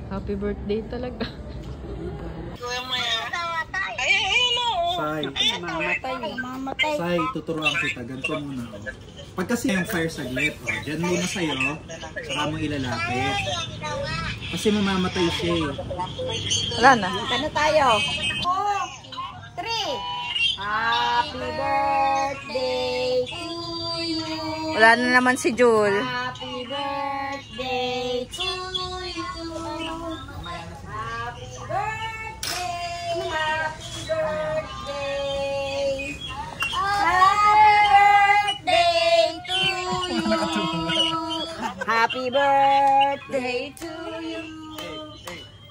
Happy birthday talaga. Say, Say, tuturuan kita. Ganito muna. Pag kasi yung fire saglit, dyan muna sa'yo, saka mo ilalapit. Kasi mamamatay siya eh. Wala na. Ano tayo? 2, 3. Happy birthday to you. Wala na naman si Jul. Happy birthday to you. Happy birthday. Happy birthday. Happy birthday to you.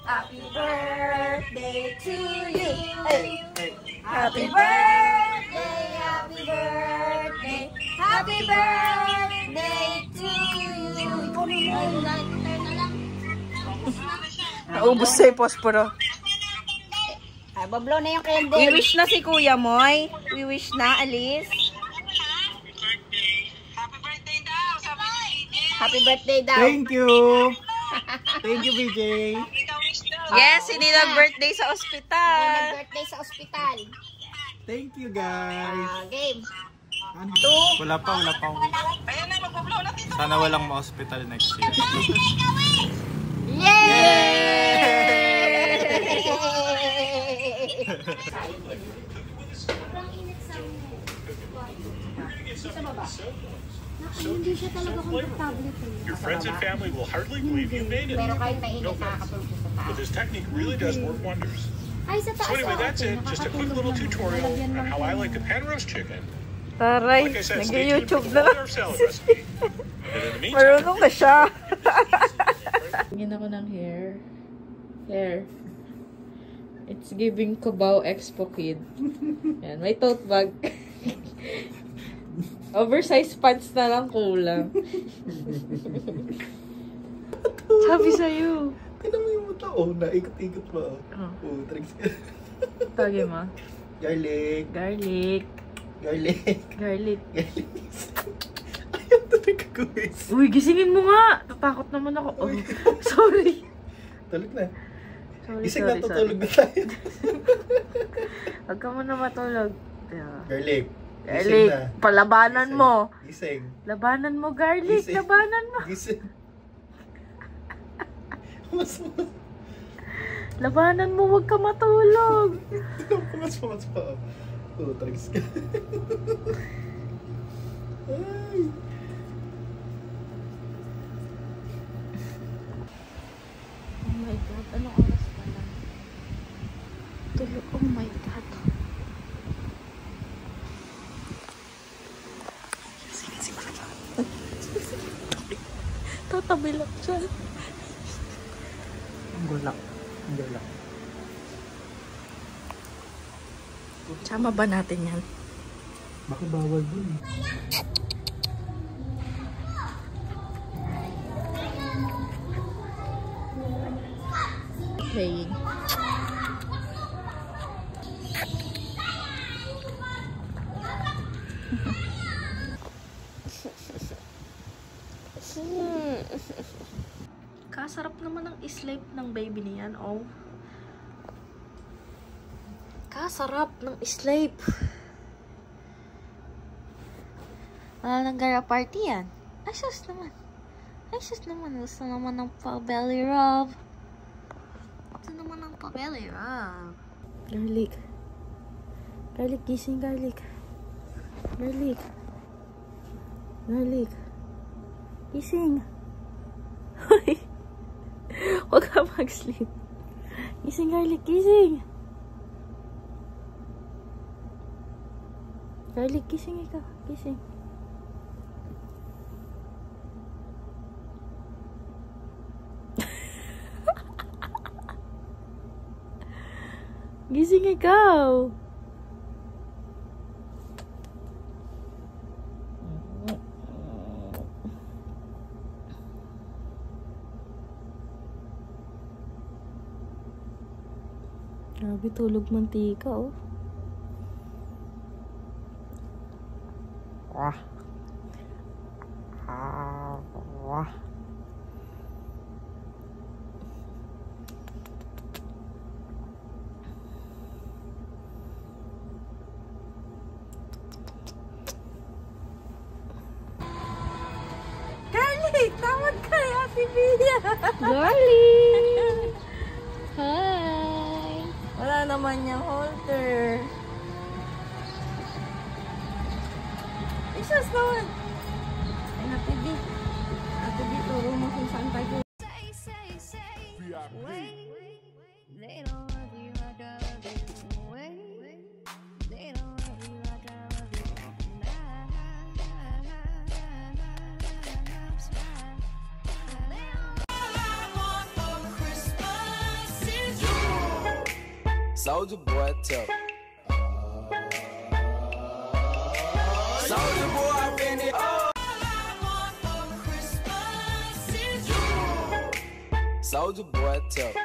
Happy birthday to you. Happy birthday to you. Happy birthday, happy birthday, happy birthday to you. Naubos sa posporo. Ay, bablo na yung candle. We wish na si Kuya Moy. We wish na, Alice. Happy birthday daw. Thank you! Thank you, BJ! Yes, hindi nag-birthday sa ospital. Nag-birthday sa ospital. Thank you, guys! Game. Wala pa. Sana walang ma-hospital next year. Yay! Your friends and family will hardly believe you made it. Pero kahit mainit No offense. nakakatulog sa taas. But this technique really does work wonders. Ay, sa taas. So anyway, that's it. Just a quick little tutorial on how I like to pan roast chicken. Taray, Like I said, stay tuned for nag-YouTube the na lang. our salad recipe. And in the meantime, Marunong na siya. Tingin ako ng hair. It's giving Cubao Expo Kid. Yan, may tote bag. Oversized pants na lang kulang. Sabi sa'yo. Tignan mo yung mata. Oh, naikot-ikot pa. Oh, tricks ka. Tagi ma. Garlic. Garlic. Garlic. Garlic. Garlic. Ayaw talaga guys. Uy, gisingin mo nga. Tatakot naman ako. Oh, sorry. Tulog na. Sorry, Isang natutulog na tayo. Huwag ka muna matulog. Yeah. Garlic. Garlic. Palabanan mo. Gising. Labanan mo, garlic. Gising. Labanan mo. Gising. Labanan mo, huwag ka matulog. Mas pa. Oh, tricks ka. Ay. Oh my God, anong oras pa lang? Tulog, oh my God. Tatabi lang siya. Ang gulak. Sama ba natin yan? Bakit bawal dun? Playing. Kasarap naman ang sleep ng baby niyan, oh. Kasarap ng sleep. Wala nang gara party yan. Ayos naman. Gusto naman ng pa-belly rub. Garlic. Garlic, gising garlic. Garlic. Gising. Hoy. Huwag ka mag-sleep. Gising garlic, gising. Garlic, gising ikaw. Gising. Gising ikaw. Grabe, tulog mantika, oh. Wah. Wah. Darling! Hi! Wala naman niyang holder. Isos naman! Ay, Ate B. Ate B, turo mo kung saan tayo. Soulja Boy tough. Soulja Boy been it. All I want for Christmas is you. Soulja Boy tough.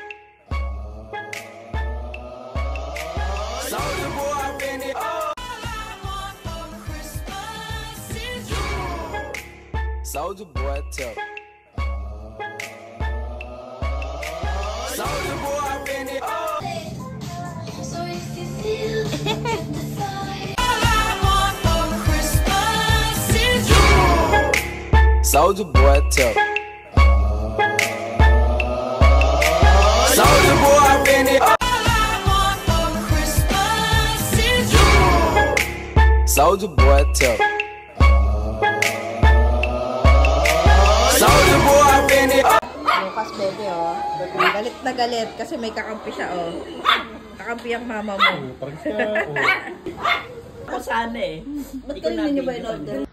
Soulja Boy been it. All I want for Christmas is you. Soulja Boy tough. Soulja Boy been it. Soulja Boy tough. Soulja Boy been it. All I want for Christmas is you. Soulja Boy tough. Soulja Boy been it. Lucas, bebe, oh. Galit na galit kasi may kakampi siya, oh. Kakampi ang mama mo. Parang siya, Ako sana eh. Ba't kanina niyo ba in-order?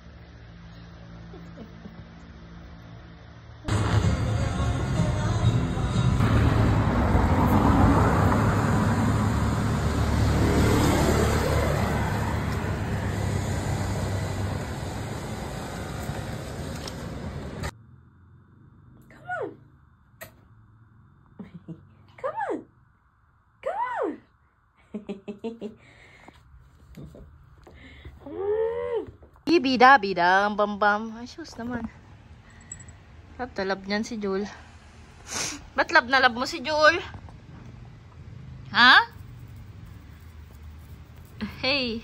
Bida-bida, ang bam-bam. Ay, sus naman. Lab na lab niyan si Jul. Ba't lab na lab mo si Jul? Ha? Hey.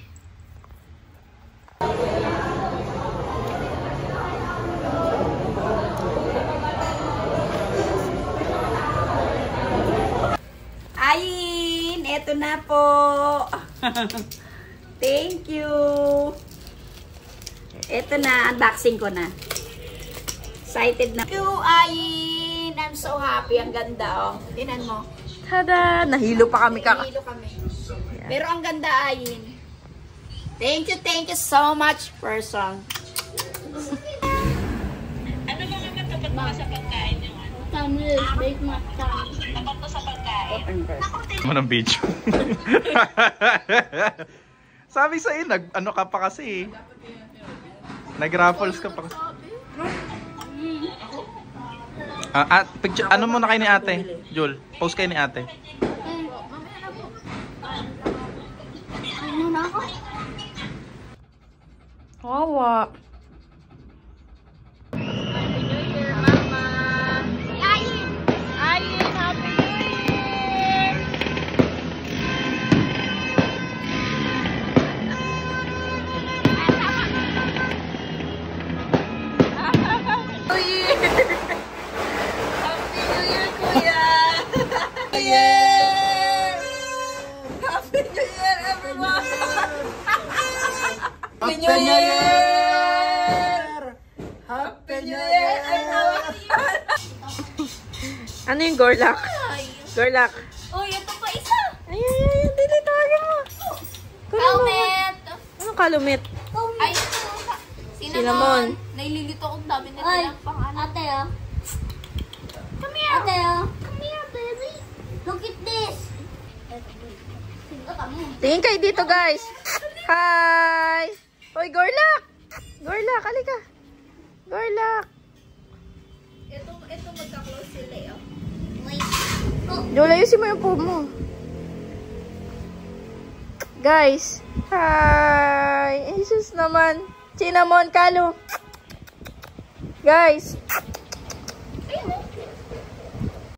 Ayin! Eto na po! Thank you! Ito na, unboxing ko na. Excited na. Thank you, Ayin! I'm so happy. Ang ganda, oh. Tingnan mo. Tada! Nahilo pa kami Nahilo kami. Yeah. Pero ang ganda, Ayin. Thank you so much, person. Ano mga katapat mo sa pagkain nyo? Tamil, bake makan. Tapat mo sa pagkain. Mo ng video. Sabi sa'yo, ano ka pa kasi eh. Nag-raffles ka pa kasi. Picture, ano muna kayo ni ate? Jul, post kayo ni ate. Ano na ako? Wawa. Happy New Year, Mama! Ayin! Ayin! Happy New Year! New Year! Happy New Year, Kuya! New Year! Happy New Year, everyone! Happy New Year! Happy New Year, everyone! Ano yung gorlak? Gorlak. Uy, ito pa isa! Ay, dili tayo mo. Kalmet! Anong kalumit? Ay, Cinnamon. Naililito akong dami na nilang pangalan. Ate, oh. Come here. Ate, oh. Come here, baby. Look at this. Tingin kayo dito, guys. Hi! Hoy, Gorlak! Gorlak, halika. Gorlak. Ito magka-close sila, oh. Jul, ayusin mo yung pub mo. Guys. Hi! Jesus naman. Cinnamon, Kalo. Guys.